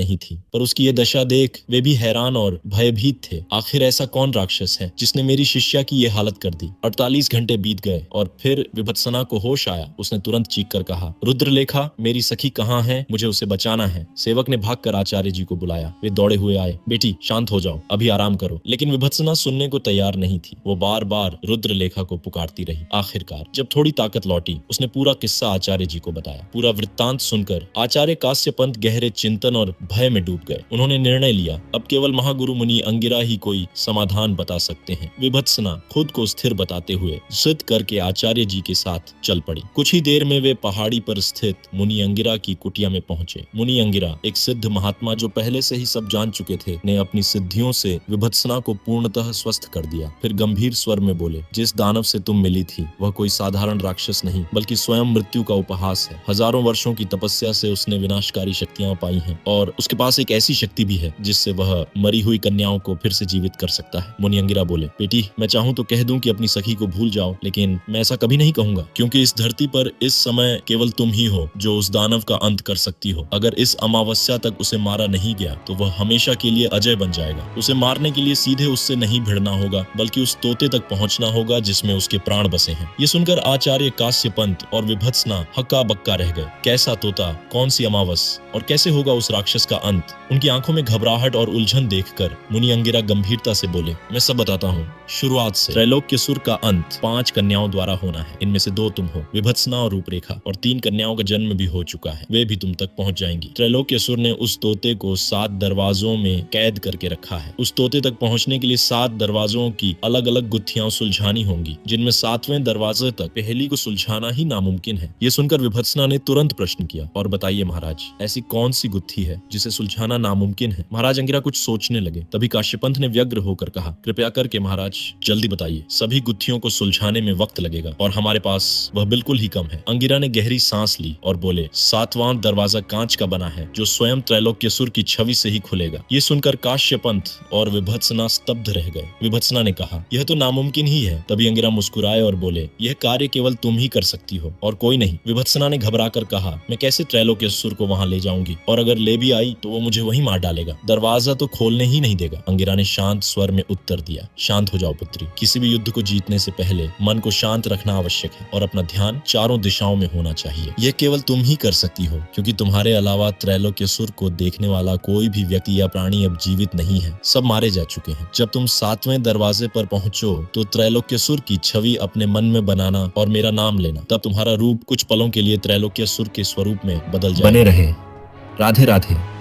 नहीं थी, पर उसकी ये दशा देख वे भी हैरान और भयभीत थे। आखिर ऐसा कौन राक्षस है जिसने मेरी शिष्या की ये हालत कर दी। 48 घंटे बीत गए और फिर विभत्सना को होश आया। उसने तुरंत चीख कर कहा, रुद्रलेखा, मेरी सखी कहाँ है? मुझे उसे बचाना है। सेवक ने भागकर आचार्य जी को बुलाया। वे दौड़े हुए आए। बेटी, शांत हो जाओ, अभी आराम करो। लेकिन विभत्सना सुनने को तैयार नहीं थी। वो बार बार रुद्रलेखा को पुकारती रही। आखिरकार जब थोड़ी ताकत लौटी, उसने पूरा किस्सा आचार्य जी को बताया। पूरा वृत्तांत सुनकर आचार्य काश्य पंत गहरे चिंतन और भय में डूब गए। उन्होंने निर्णय लिया, अब केवल महागुरु मुनि अंगिरा ही कोई समाधान बता सकते हैं। विभत्सना खुद को स्थिर बताते हुए जिद करके आचार्य जी के साथ चल पड़ी। कुछ ही देर में वे पहाड़ी पर स्थित मुनि अंगिरा की कुटिया में पहुंचे। मुनि अंगिरा, एक सिद्ध महात्मा जो पहले से ही सब जान चुके थे, ने अपनी सिद्धियों से विभत्सना को पूर्णतः स्वस्थ कर दिया। फिर गंभीर स्वर में बोले, जिस दानव से तुम मिली थी वह कोई साधारण राक्षस नहीं, बल्कि स्वयं मृत्यु का उपहास है। हजारों वर्षों की तपस्या से उसने विनाशकारी शक्तियां पाई हैं और उसके पास एक ऐसी शक्ति भी है जिससे वह मरी हुई कन्याओं को फिर से जीवित कर सकता है। मुनि अंगिरा बोले, बेटी, मैं चाहूं तो कह दूं कि अपनी सखी को भूल जाओ, लेकिन मैं ऐसा कभी नहीं कहूंगा, क्योंकि इस धरती पर इस समय केवल तुम ही हो जो उस दानव का अंत कर सकती हो। अगर इस अमावस्या तक उसे मारा नहीं गया तो वह हमेशा के लिए अजय बन जाएगा। उसे मारने के लिए सीधे उससे नहीं भिड़ना होगा, बल्कि उस तोते तक पहुंचना होगा जिसमें उसके प्राण बसे हैं। ये सुनकर आचार्य काश्य पंत और विभत्सना हक्का बक्का रह गए। कैसा तोता, कौन सी अमावस, और कैसे होगा उस राक्षस का अंत? उनकी आंखों में घबराहट और उलझन देखकर मुनि अंगिरा गंभीरता से बोले, मैं सब बताता हूँ शुरुआत से। त्रैलोक्यसुर का अंत 5 कन्याओं द्वारा होना है। इनमें से 2 तुम हो, विभत्सना और रूपरेखा, और 3 कन्याओं का जन्म भी हो चुका है। वे भी तुम तक पहुंच जाएंगी। त्रैलोक्यसुर ने उस तोते को 7 दरवाजों में कैद करके रखा है। उस तोते तक पहुंचने के लिए 7 दरवाजों की अलग अलग गुत्थियां सुलझानी होंगी, जिनमें 7वें दरवाजे तक पहली को सुलझाना ही नामुमकिन है। ये सुनकर विभत्सना ने तुरंत प्रश्न किया, और बताइए महाराज, ऐसी कौन सी गुत्थी है जिसे सुलझाना नामुमकिन है? महाराज अंगिरा कुछ सोचने लगे। तभी काश्यपंत ने व्यग्र होकर कहा, कृपया करके महाराज जल्दी बताइए, सभी गुत्थियों को सुलझाने में वक्त लगेगा और हमारे पास वह बिल्कुल ही कम है। अंगिरा ने गहरी सांस ली और बोले, 7वां दरवाजा कांच का बना है जो स्वयं त्रैलोक्यसुर की छवि से ही खुलेगा। ये सुनकर काश्यपंत और विभत्सना स्तब्ध रह गए। विभत्सना ने कहा, यह तो नामुमकिन ही है। तभी अंगिरा मुस्कुराए और बोले, यह कार्य केवल तुम ही कर सकती हो और कोई नहीं। विभत्सना ने घबराकर कहा, मैं कैसे त्रैलोक्यसुर को वहां ले जाऊंगी, और अगर ले भी आई तो वो मुझे वहीं मार डालेगा, दरवाजा तो खोलने ही नहीं देगा। अंगिरा ने शांत स्वर में उत्तर दिया, शांत हो जाओ पुत्री। किसी भी युद्ध को जीतने से पहले मन को शांत रखना आवश्यक है और अपना ध्यान चारों दिशाओं में होना चाहिए। यह केवल तुम ही कर सकती हो, क्योंकि तुम्हारे अलावा त्रैलोक्यसुर को देखने वाला कोई भी व्यक्ति या प्राणी अब जीवित नहीं है। सब मारे जा चुके हैं। जब तुम 7वें दरवाजे पर पहुंचो तो त्रैलोक्यसुर की छवि अपने मन में बनाना और मेरा नाम लेना। तब तुम्हारा रूप कुछ पलों के लिए त्रैलोक्यसुर के स्वरूप में बदल जाएगा। बने रहे। राधे राधे।